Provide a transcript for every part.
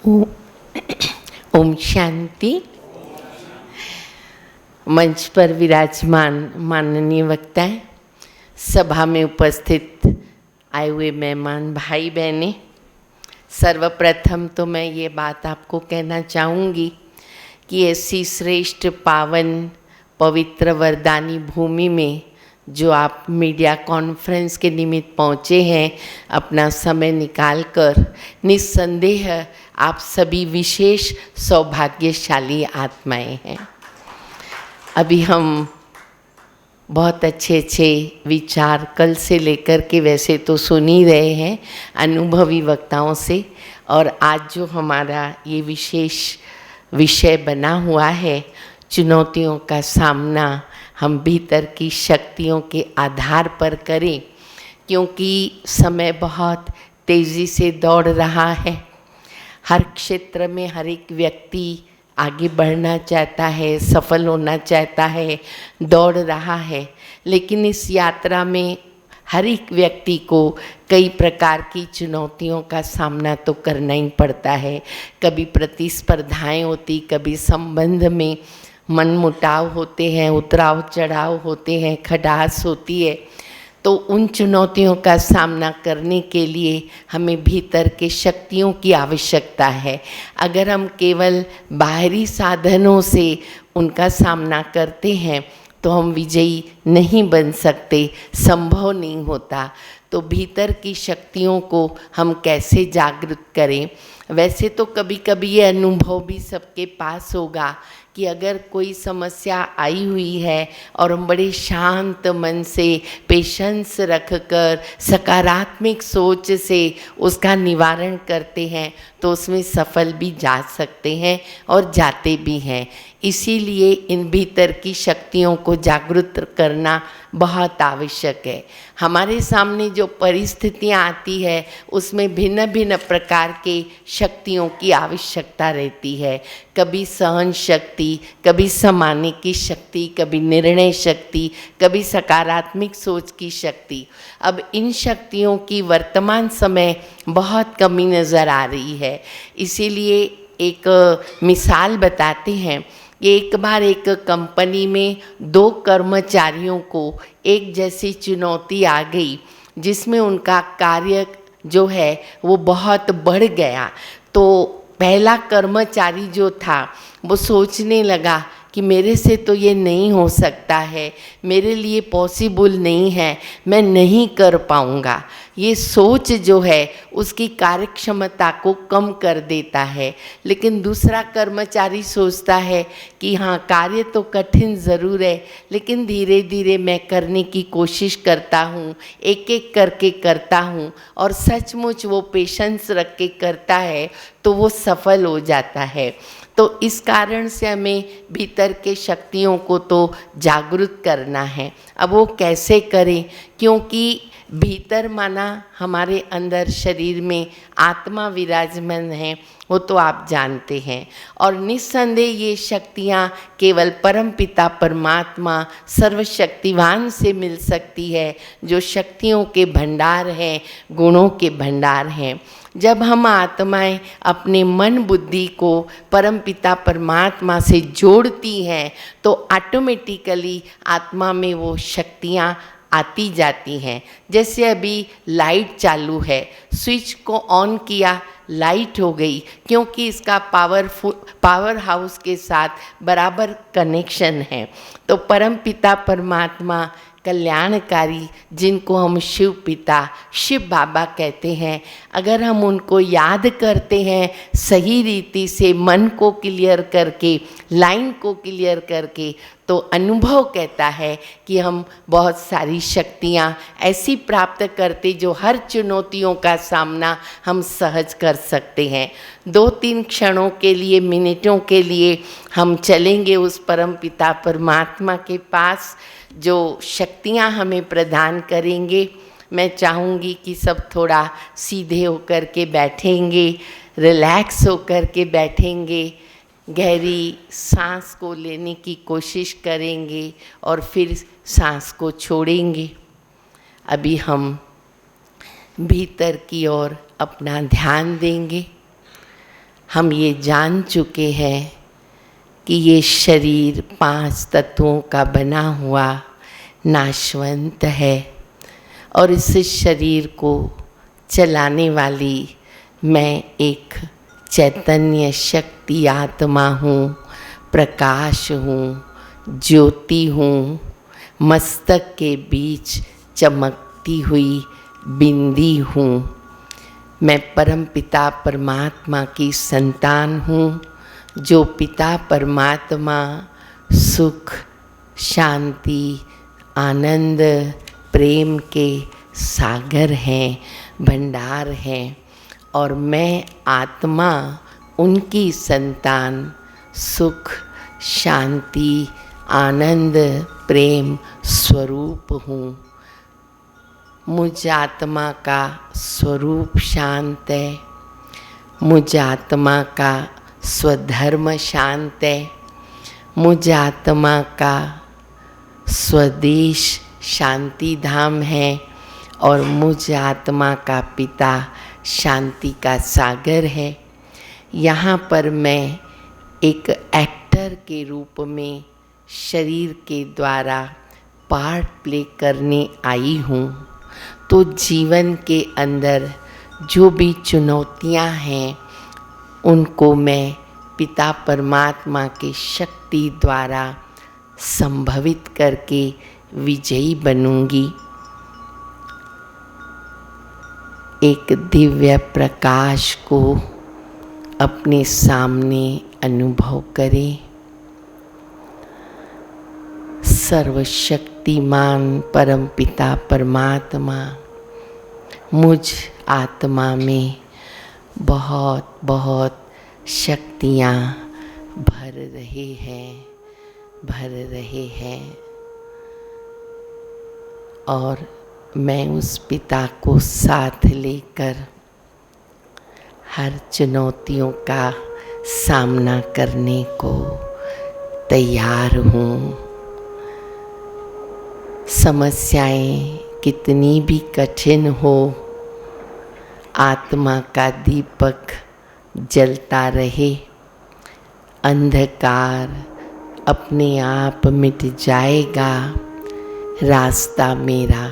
ओम ओम शांति। मंच पर विराजमान माननीय वक्ताएं, सभा में उपस्थित आए हुए मेहमान भाई बहनें, सर्वप्रथम तो मैं ये बात आपको कहना चाहूँगी कि ऐसी श्रेष्ठ पावन पवित्र वरदानी भूमि में जो आप मीडिया कॉन्फ्रेंस के निमित्त पहुँचे हैं, अपना समय निकालकर, निस्संदेह आप सभी विशेष सौभाग्यशाली आत्माएं हैं। अभी हम बहुत अच्छे अच्छे विचार कल से लेकर के वैसे तो सुन ही रहे हैं अनुभवी वक्ताओं से, और आज जो हमारा ये विशेष विषय बना हुआ है, चुनौतियों का सामना हम भीतर की शक्तियों के आधार पर करें, क्योंकि समय बहुत तेज़ी से दौड़ रहा है। हर क्षेत्र में हर एक व्यक्ति आगे बढ़ना चाहता है, सफल होना चाहता है, दौड़ रहा है, लेकिन इस यात्रा में हर एक व्यक्ति को कई प्रकार की चुनौतियों का सामना तो करना ही पड़ता है। कभी प्रतिस्पर्धाएं होती, कभी संबंध में मनमुटाव होते हैं, उतराव चढ़ाव होते हैं, खटास होती है। तो उन चुनौतियों का सामना करने के लिए हमें भीतर के शक्तियों की आवश्यकता है। अगर हम केवल बाहरी साधनों से उनका सामना करते हैं तो हम विजयी नहीं बन सकते, संभव नहीं होता। तो भीतर की शक्तियों को हम कैसे जागृत करें? वैसे तो कभी कभी ये अनुभव भी सबके पास होगा कि अगर कोई समस्या आई हुई है और हम बड़े शांत मन से, पेशेंस रखकर, सकारात्मक सोच से उसका निवारण करते हैं तो उसमें सफल भी जा सकते हैं और जाते भी हैं। इसीलिए इन भीतर की शक्तियों को जागृत करना बहुत आवश्यक है। हमारे सामने जो परिस्थितियाँ आती है उसमें भिन्न भिन्न प्रकार के शक्तियों की आवश्यकता रहती है। कभी सहन शक्ति, कभी समाने की शक्ति, कभी निर्णय शक्ति, कभी सकारात्मक सोच की शक्ति। अब इन शक्तियों की वर्तमान समय बहुत कमी नज़र आ रही है। इसीलिए एक मिसाल बताते हैं। एक बार एक कंपनी में 2 कर्मचारियों को एक जैसी चुनौती आ गई, जिसमें उनका कार्य जो है वो बहुत बढ़ गया। तो पहला कर्मचारी जो था वो सोचने लगा कि मेरे से तो ये नहीं हो सकता है, मेरे लिए पॉसिबल नहीं है, मैं नहीं कर पाऊँगा। ये सोच जो है उसकी कार्यक्षमता को कम कर देता है। लेकिन दूसरा कर्मचारी सोचता है कि हाँ, कार्य तो कठिन ज़रूर है, लेकिन धीरे धीरे मैं करने की कोशिश करता हूँ, एक एक करके करता हूँ, और सचमुच वो पेशेंस रख के करता है तो वो सफल हो जाता है। तो इस कारण से हमें भीतर के शक्तियों को तो जागृत करना है। अब वो कैसे करें? क्योंकि भीतर माना हमारे अंदर शरीर में आत्मा विराजमान है, वो तो आप जानते हैं। और निस्संदेह ये शक्तियाँ केवल परमपिता परमात्मा सर्वशक्तिवान से मिल सकती है, जो शक्तियों के भंडार हैं, गुणों के भंडार हैं। जब हम आत्माएं अपने मन बुद्धि को परमपिता परमात्मा से जोड़ती हैं तो ऑटोमेटिकली आत्मा में वो शक्तियाँ आती जाती हैं। जैसे अभी लाइट चालू है, स्विच को ऑन किया, लाइट हो गई, क्योंकि इसका पावर हाउस के साथ बराबर कनेक्शन है। तो परमपिता परमात्मा कल्याणकारी, जिनको हम शिव पिता, शिव बाबा कहते हैं, अगर हम उनको याद करते हैं सही रीति से, मन को क्लियर करके, लाइन को क्लियर करके, तो अनुभव कहता है कि हम बहुत सारी शक्तियाँ ऐसी प्राप्त करते जो हर चुनौतियों का सामना हम सहज कर सकते हैं। 2-3 क्षणों के लिए, मिनटों के लिए हम चलेंगे उस परम पिता परमात्मा के पास, जो शक्तियाँ हमें प्रदान करेंगे। मैं चाहूँगी कि सब थोड़ा सीधे होकर के बैठेंगे, रिलैक्स होकर के बैठेंगे, गहरी सांस को लेने की कोशिश करेंगे और फिर सांस को छोड़ेंगे। अभी हम भीतर की ओर अपना ध्यान देंगे। हम ये जान चुके हैं कि ये शरीर 5 तत्वों का बना हुआ नाशवंत है और इस शरीर को चलाने वाली मैं एक चैतन्य शक्ति आत्मा हूँ, प्रकाश हूँ, ज्योति हूँ, मस्तक के बीच चमकती हुई बिंदी हूँ। मैं परम पिता परमात्मा की संतान हूँ, जो पिता परमात्मा सुख, शांति, आनंद, प्रेम के सागर हैं, भंडार हैं, और मैं आत्मा उनकी संतान सुख, शांति, आनंद, प्रेम स्वरूप हूँ। मुझ आत्मा का स्वरूप शांत है, मुझ आत्मा का स्वधर्म शांत है, मुझ आत्मा का स्वदेश शांति धाम है और मुझ आत्मा का पिता शांति का सागर है। यहाँ पर मैं एक एक्टर के रूप में शरीर के द्वारा पार्ट प्ले करने आई हूँ। तो जीवन के अंदर जो भी चुनौतियाँ हैं उनको मैं पिता परमात्मा की शक्ति द्वारा संभवित करके विजयी बनूंगी। एक दिव्य प्रकाश को अपने सामने अनुभव करें। सर्वशक्तिमान परमपिता परमात्मा मुझ आत्मा में बहुत बहुत शक्तियाँ भर रहे हैं और मैं उस पिता को साथ लेकर हर चुनौतियों का सामना करने को तैयार हूँ। समस्याएं कितनी भी कठिन हो, आत्मा का दीपक जलता रहे, अंधकार अपने आप मिट जाएगा, रास्ता मेरा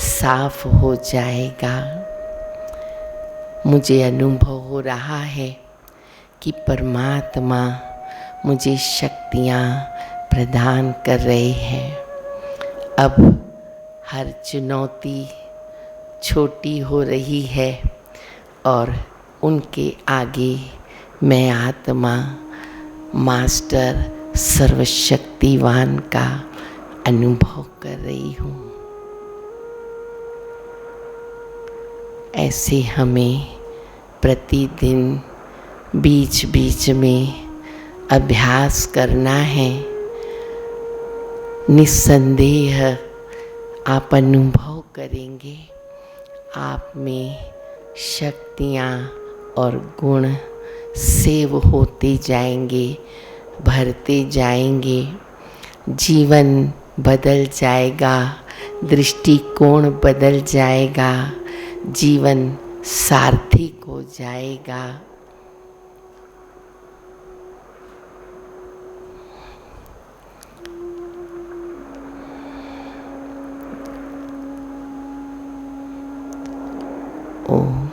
साफ हो जाएगा। मुझे अनुभव हो रहा है कि परमात्मा मुझे शक्तियाँ प्रदान कर रहे हैं। अब हर चुनौती छोटी हो रही है और उनके आगे मैं आत्मा मास्टर सर्वशक्तिवान का अनुभव कर रही हूँ। ऐसे हमें प्रतिदिन बीच बीच में अभ्यास करना है। निस्संदेह आप अनुभव करेंगे आप में शक्तियाँ और गुण सेव होते जाएंगे, भरते जाएंगे। जीवन बदल जाएगा, दृष्टिकोण बदल जाएगा, जीवन सार्थक हो जाएगा। ओम